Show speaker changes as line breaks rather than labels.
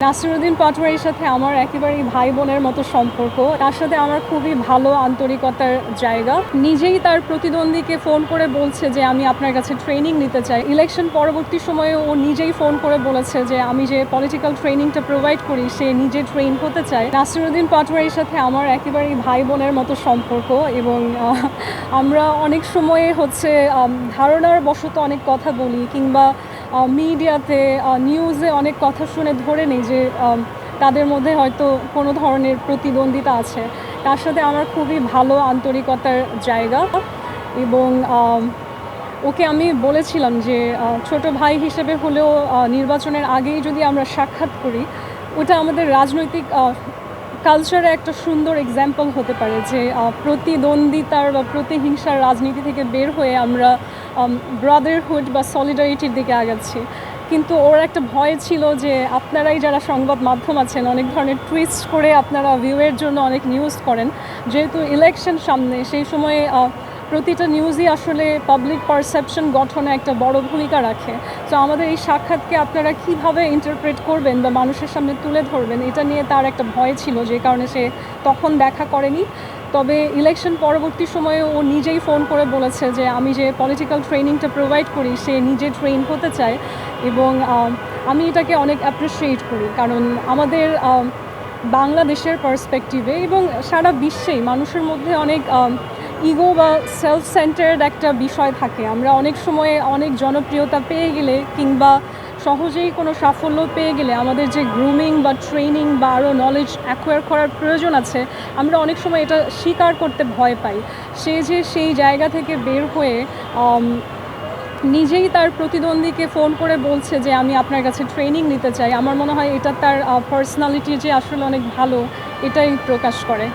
নাসিরুদ্দিন পাটোয়ারির সাথে আমার একেবারেই ভাই বোনের মতো সম্পর্ক। তার সাথে আমার খুবই ভালো আন্তরিকতার জায়গা। নিজেই তার প্রতিদ্বন্দ্বীকে ফোন করে বলছে যে আমি আপনার কাছে ট্রেনিং নিতে চাই। ইলেকশন পরবর্তী সময়ে ও নিজেই ফোন করে বলেছে যে আমি যে পলিটিক্যাল ট্রেনিংটা প্রোভাইড করি সে নিজে ট্রেন হতে চায়। নাসিরুদ্দিন পাটোয়ারির সাথে আমার একেবারেই ভাই বোনের মতো সম্পর্ক এবং আমরা অনেক সময়ে ধারণার বশত অনেক কথা বলি কিংবা মিডিয়াতে নিউজে অনেক কথা শুনে ধরে নেই যে তাদের মধ্যে হয়তো কোনো ধরনের প্রতিদ্বন্দ্বিতা আছে। তার সাথে আমার খুবই ভালো আন্তরিকতার জায়গা এবং ওকে আমি বলেছিলাম যে ছোট ভাই হিসেবে হলেও নির্বাচনের আগেই যদি আমরা সাক্ষাৎ করি ওটা আমাদের রাজনৈতিক কালচারে একটা সুন্দর এক্সাম্পল হতে পারে যে প্রতিদ্বন্দ্বিতার বা প্রতিহিংসার রাজনীতি থেকে বের হয়ে আমরা ব্রাদারহুড বা সলিডারিটির দিকে আগাচ্ছি। কিন্তু ওর একটা ভয় ছিল যে আপনারাই যারা সংবাদ মাধ্যম আছেন অনেক ধরনের টুইস্ট করে আপনারা ভিউয়ের জন্য অনেক নিউজ করেন, যেহেতু ইলেকশন সামনে সেই সময়ে প্রতিটা নিউজই আসলে পাবলিক পারসেপশন গঠনে একটা বড় ভূমিকা রাখে। তো আমাদের এই সাক্ষাৎকে আপনারা কিভাবে ইন্টারপ্রেট করবেন বা মানুষের সামনে তুলে ধরবেন এটা নিয়ে তার একটা ভয় ছিল, যে কারণে সে তখন দেখা করেনি। তবে ইলেকশন পরবর্তী সময়ে ও নিজেই ফোন করে বলেছে যে আমি যে পলিটিক্যাল ট্রেনিংটা প্রোভাইড করি সে নিজে ট্রেন হতে চায় এবং আমি এটাকে অনেক অ্যাপ্রিসিয়েট করি, কারণ আমাদের বাংলাদেশের পার্সপেক্টিভে এবং সারা বিশ্বেই মানুষের মধ্যে অনেক ইগো বা সেলফ সেন্টার্ড একটা বিষয় থাকে। আমরা অনেক সময়ে অনেক জনপ্রিয়তা পেয়ে গেলে কিংবা সহজেই কোনো সাফল্য পেয়ে গেলে আমাদের যে গ্রুমিং বা ট্রেনিং বা আরও নলেজ অ্যাকোয়ার করার প্রয়োজন আছে আমরা অনেক সময় এটা স্বীকার করতে ভয় পাই। সে যে সেই জায়গা থেকে বের হয়ে নিজেই তার প্রতিদ্বন্দ্বীকে ফোন করে বলছে যে আমি আপনার কাছে ট্রেনিং নিতে চাই, আমার মনে হয় এটা তার পার্সোনালিটি যে আসলে অনেক ভালো এটাই প্রকাশ করে।